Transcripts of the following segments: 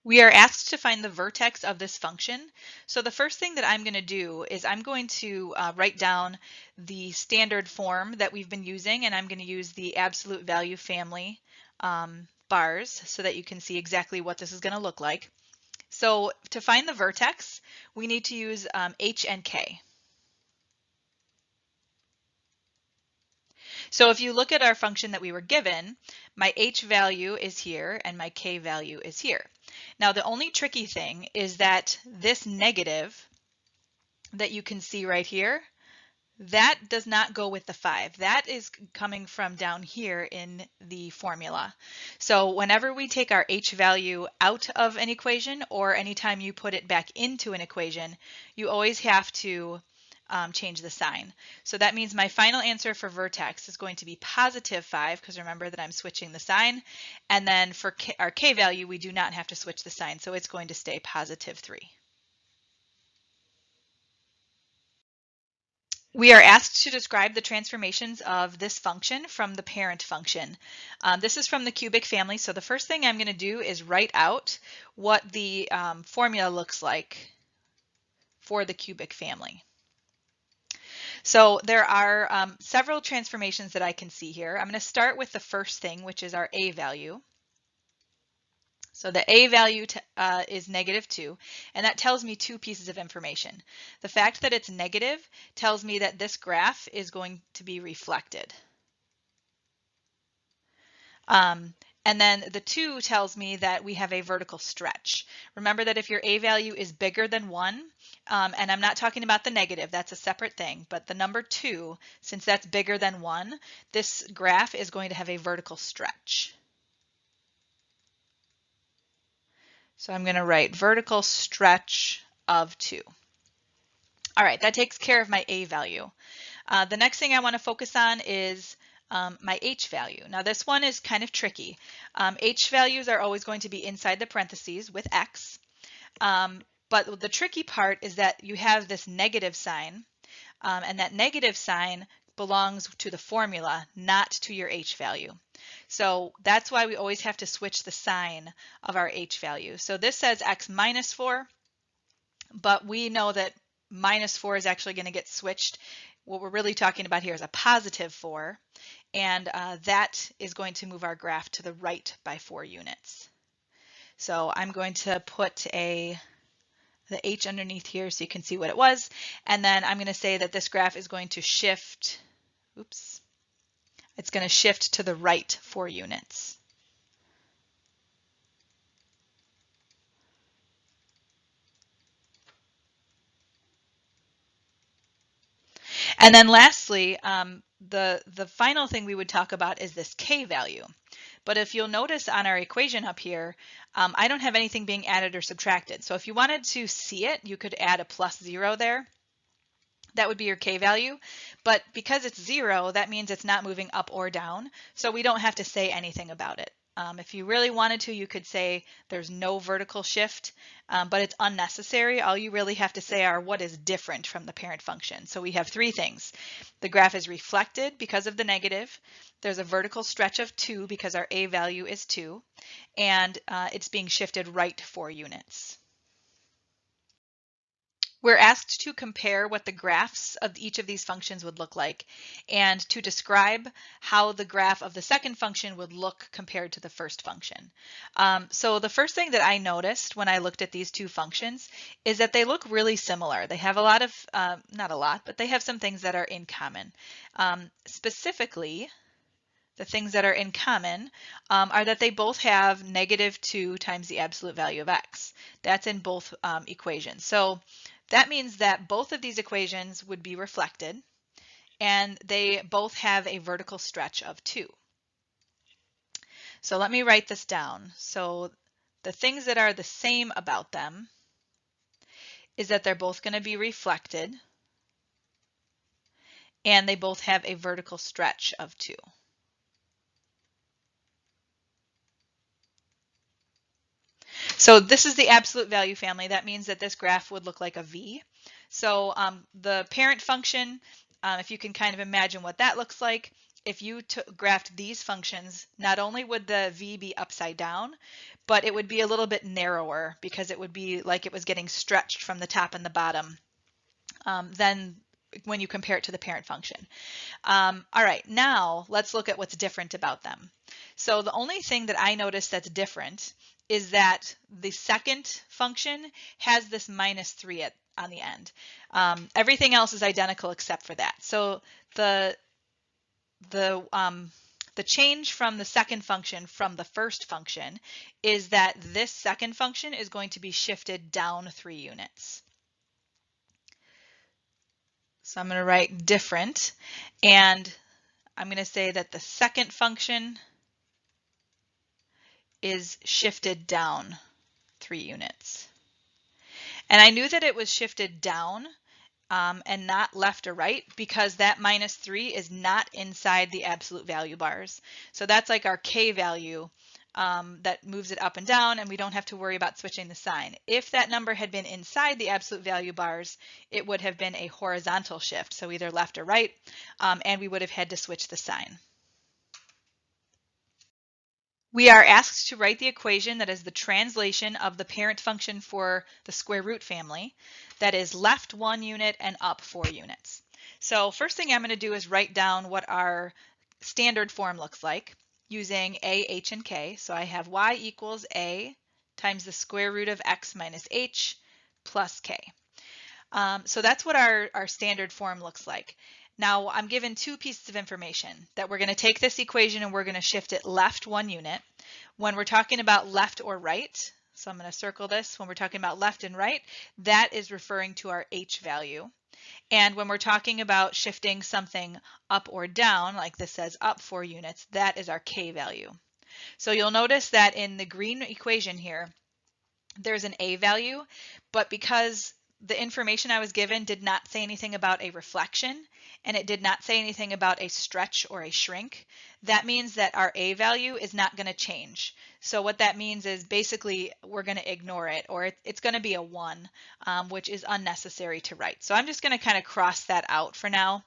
We are asked to find the vertex of this function. So the first thing that I'm going to do is I'm going to write down the standard form that we've been using, and I'm going to use the absolute value family bars so that you can see exactly what this is going to look like. So to find the vertex, we need to use h and k. So if you look at our function that we were given, my h value is here and my k value is here. Now the only tricky thing is that this negative that you can see right here, that does not go with the 5. That is coming from down here in the formula. So whenever we take our h value out of an equation, or anytime you put it back into an equation, you always have to change the sign. So that means my final answer for vertex is going to be positive 5, because remember that I'm switching the sign. And then for our k value, we do not have to switch the sign, so it's going to stay positive 3. We are asked to describe the transformations of this function from the parent function. This is from the cubic family, so the first thing I'm going to do is write out what the formula looks like for the cubic family. So there are several transformations that I can see here. I'm going to start with the first thing, which is our a value. So the a value is -2, and that tells me two pieces of information. The fact that it's negative tells me that this graph is going to be reflected. And then the 2 tells me that we have a vertical stretch. Remember that if your a value is bigger than 1, and I'm not talking about the negative, that's a separate thing, but the number 2, since that's bigger than 1, this graph is going to have a vertical stretch. So I'm going to write vertical stretch of 2. All right, that takes care of my a value. The next thing I want to focus on is my h value. Now this one is kind of tricky. H values are always going to be inside the parentheses with x, but the tricky part is that you have this negative sign, and that negative sign belongs to the formula, not to your h value. So that's why we always have to switch the sign of our h value. So this says x minus 4, but we know that minus 4 is actually going to get switched. What we're really talking about here is a positive 4, and that is going to move our graph to the right by 4 units. So I'm going to put the h underneath here so you can see what it was, and then I'm going to say that this graph is going to shift, it's going to shift to the right 4 units. And then lastly, the final thing we would talk about is this k value. But if you'll notice on our equation up here, I don't have anything being added or subtracted. So if you wanted to see it, you could add a +0 there. That would be your k value. But because it's 0, that means it's not moving up or down. So we don't have to say anything about it. If you really wanted to, you could say there's no vertical shift, but it's unnecessary. All you really have to say are what is different from the parent function. So we have 3 things. The graph is reflected because of the negative. There's a vertical stretch of 2 because our a value is 2, and it's being shifted right 4 units. We're asked to compare what the graphs of each of these functions would look like, and to describe how the graph of the second function would look compared to the first function. So the first thing that I noticed when I looked at these two functions is that they look really similar. They have a lot of, not a lot, but they have some things that are in common. Specifically, the things that are in common are that they both have -2 times the absolute value of x. That's in both equations. So that means that both of these equations would be reflected, and they both have a vertical stretch of 2. So let me write this down. So the things that are the same about them is that they're both going to be reflected, and they both have a vertical stretch of 2. So this is the absolute value family. That means that this graph would look like a V. So the parent function, if you can kind of imagine what that looks like, if you graphed these functions, not only would the v be upside down, but it would be a little bit narrower because it would be like it was getting stretched from the top and the bottom than when you compare it to the parent function. All right, now let's look at what's different about them. So the only thing that I noticed that's different is that the second function has this -3 on the end. Everything else is identical except for that. So the change from the second function from the first function is that this second function is going to be shifted down 3 units. So I'm going to write different, and I'm going to say that the second function is shifted down 3 units. And I knew that it was shifted down and not left or right because that -3 is not inside the absolute value bars. So that's like our K value that moves it up and down, and we don't have to worry about switching the sign. If that number had been inside the absolute value bars, it would have been a horizontal shift, so either left or right, and we would have had to switch the sign. We are asked to write the equation that is the translation of the parent function for the square root family, that is left 1 unit and up 4 units. So first thing I'm going to do is write down what our standard form looks like using a, h, and k. So I have y equals a times the square root of x minus h plus k. So that's what our standard form looks like. Now I'm given 2 pieces of information that we're going to take this equation and we're going to shift it left 1 unit. When we're talking about left or right, so I'm going to circle this, when we're talking about left and right, that is referring to our h value. And when we're talking about shifting something up or down, like this says up 4 units, that is our k value. So you'll notice that in the green equation here, there's an a value, but because the information I was given did not say anything about a reflection, and it did not say anything about a stretch or a shrink, that means that our a value is not going to change. So what that means is basically we're going to ignore it, or it's going to be a 1, which is unnecessary to write. So I'm just going to kind of cross that out for now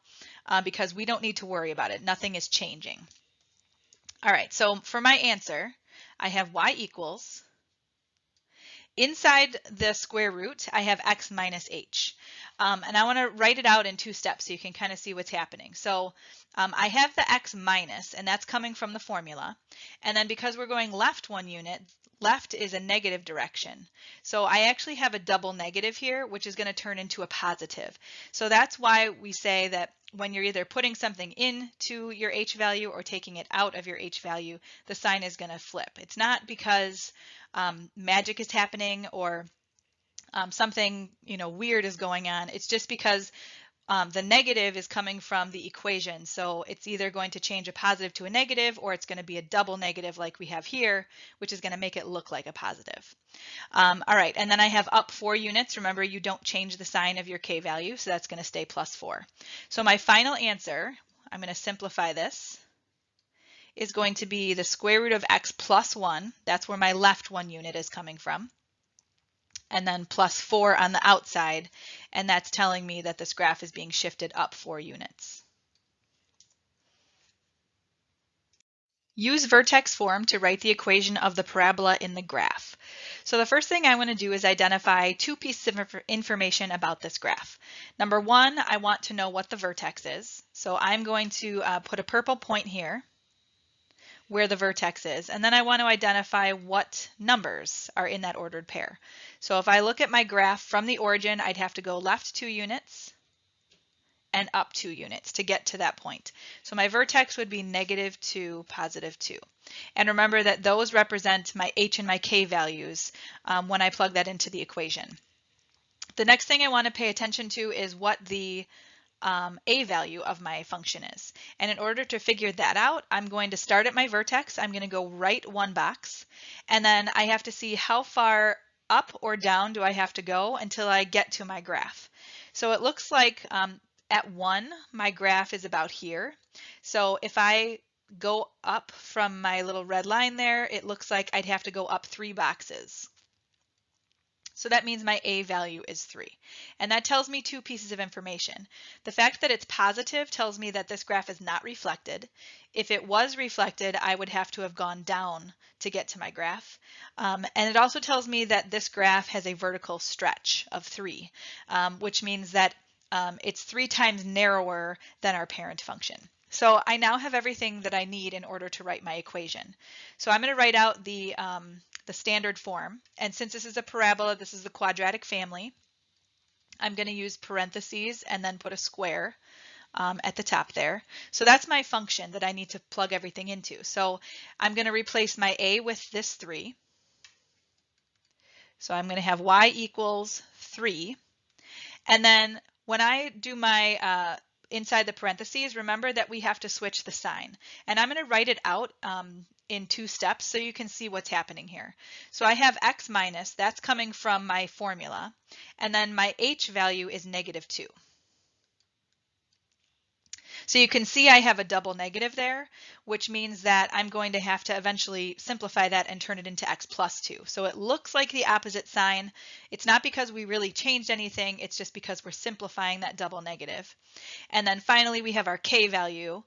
because we don't need to worry about it. Nothing is changing. All right, so for my answer, I have y equals, inside the square root, I have x minus h. And I want to write it out in 2 steps so you can kind of see what's happening. So I have the x minus, and that's coming from the formula. And then because we're going left 1 unit, left is a negative direction. So I actually have a double negative here, which is going to turn into a positive. So that's why we say that when you're either putting something into your h value or taking it out of your h value, the sign is going to flip. It's not because magic is happening or something weird is going on. It's just because the negative is coming from the equation. So it's either going to change a positive to a negative, or it's going to be a double negative like we have here, which is going to make it look like a positive. All right, and then I have up 4 units. Remember, you don't change the sign of your k value, so that's going to stay plus 4. So my final answer, I'm going to simplify this, is going to be the square root of x plus 1. That's where my left 1 unit is coming from. And then plus 4 on the outside, and that's telling me that this graph is being shifted up 4 units. Use vertex form to write the equation of the parabola in the graph. So the first thing I want to do is identify 2 pieces of information about this graph. Number 1, I want to know what the vertex is. So I'm going to put a purple point here where the vertex is, and then I want to identify what numbers are in that ordered pair. So if I look at my graph from the origin, I'd have to go left 2 units and up 2 units to get to that point. So my vertex would be -2, +2. And remember that those represent my h and my k values when I plug that into the equation. The next thing I want to pay attention to is what the a value of my function is. And in order to figure that out, I'm going to start at my vertex. I'm going to go right 1 box, and then I have to see how far up or down do I have to go until I get to my graph. So it looks like at 1, my graph is about here. So if I go up from my little red line there, it looks like I'd have to go up 3 boxes. So that means my A value is 3. And that tells me two pieces of information. The fact that it's positive tells me that this graph is not reflected. If it was reflected, I would have to have gone down to get to my graph. And it also tells me that this graph has a vertical stretch of 3, which means that it's 3 times narrower than our parent function. So I now have everything that I need in order to write my equation. So I'm going to write out the standard form. And since this is a parabola, this is the quadratic family, I'm going to use parentheses and then put a square at the top there. So that's my function that I need to plug everything into. So I'm going to replace my a with this 3. So I'm going to have y equals 3. And then when I do my inside the parentheses, remember that we have to switch the sign. And I'm going to write it out in 2 steps so you can see what's happening here. So I have x minus, that's coming from my formula, and then my h value is -2. So you can see I have a double negative there, which means that I'm going to have to eventually simplify that and turn it into x plus 2. So it looks like the opposite sign. It's not because we really changed anything, it's just because we're simplifying that double negative. And then finally we have our k value,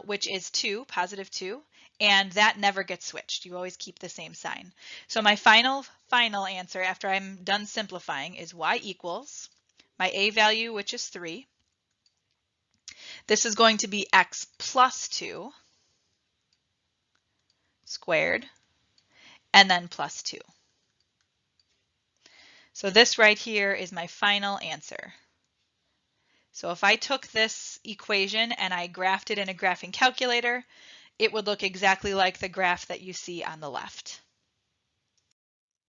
which is 2, positive 2, and that never gets switched. You always keep the same sign. So my final answer after I'm done simplifying is y equals my a value, which is 3. This is going to be x plus 2 squared, and then plus 2. So this right here is my final answer. So if I took this equation and I graphed it in a graphing calculator, it would look exactly like the graph that you see on the left.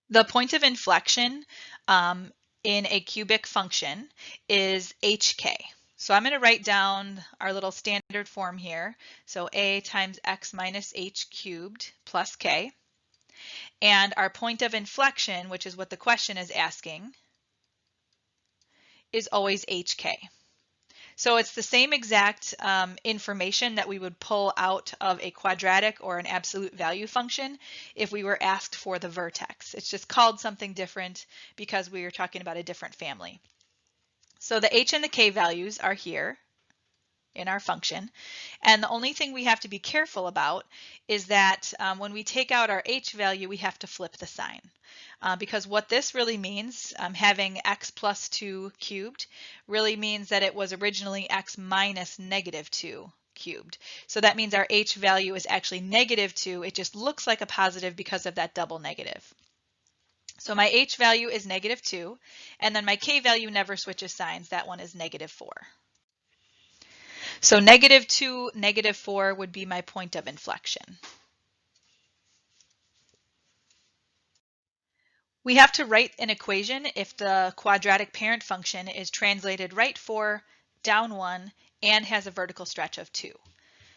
The point of inflection in a cubic function is hk. So I'm going to write down our little standard form here. So a times x minus h cubed plus k. And our point of inflection, which is what the question is asking, is always hk. So it's the same exact information that we would pull out of a quadratic or an absolute value function if we were asked for the vertex. It's just called something different because we are talking about a different family. So the h and the k values are here in our function. And the only thing we have to be careful about is that when we take out our h value, we have to flip the sign. Because what this really means, having x plus 2 cubed, really means that it was originally x minus -2 cubed. So that means our h value is actually -2. It just looks like a positive because of that double negative. So my h value is -2, and then my k value never switches signs. That one is -4. So -2, -4 would be my point of inflection. We have to write an equation if the quadratic parent function is translated right 4, down 1, and has a vertical stretch of 2.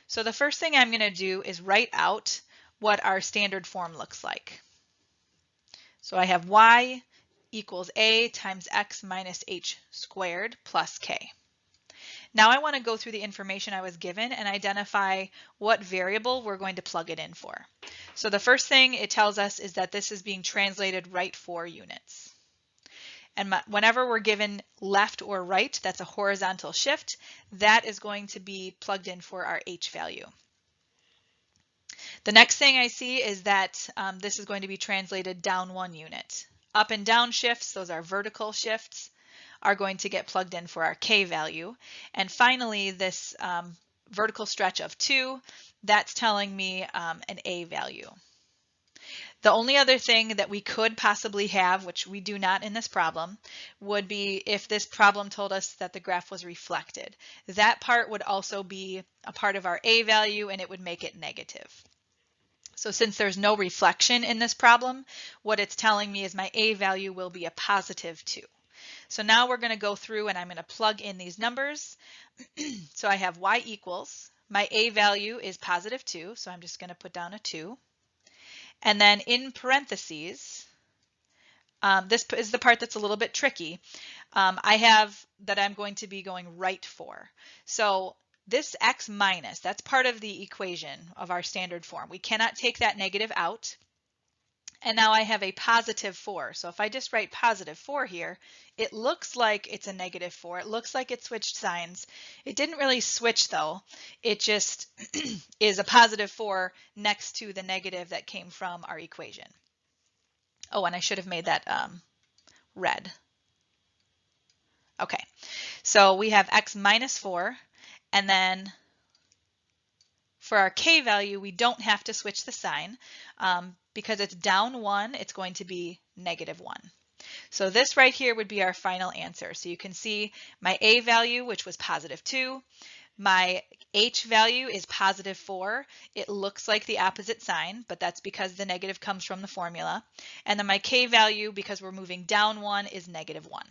So the first thing I'm going to do is write out what our standard form looks like. So I have y equals a times x minus h squared plus k. Now I want to go through the information I was given and identify what variable we're going to plug it in for. So the first thing it tells us is that this is being translated right 4 units. And whenever we're given left or right, that's a horizontal shift, that is going to be plugged in for our h value. The next thing I see is that this is going to be translated down 1 unit. Up and down shifts, those are vertical shifts, are going to get plugged in for our k value. And finally, this vertical stretch of 2, that's telling me an a value. The only other thing that we could possibly have, which we do not in this problem, would be if this problem told us that the graph was reflected. That part would also be a part of our a value, and it would make it negative. So since there's no reflection in this problem, what it's telling me is my a value will be a positive 2. So now we're going to go through and I'm going to plug in these numbers. So I have y equals, my a value is positive 2, so I'm just going to put down a 2. And then in parentheses, this is the part that's a little bit tricky. I have that I'm going to be going right for. So this x minus, that's part of the equation of our standard form. We cannot take that negative out. And now I have a positive 4. So if I just write positive 4 here, it looks like it's a negative 4. It looks like it switched signs. It didn't really switch though. It just is a positive 4 next to the negative that came from our equation. Oh, and I should have made that red. Okay, so we have x minus 4, and then for our k value, we don't have to switch the sign. Because it's down 1, it's going to be negative 1. So this right here would be our final answer. So you can see my a value, which was positive 2. My h value is positive 4. It looks like the opposite sign, but that's because the negative comes from the formula. And then my k value, because we're moving down 1, is negative 1.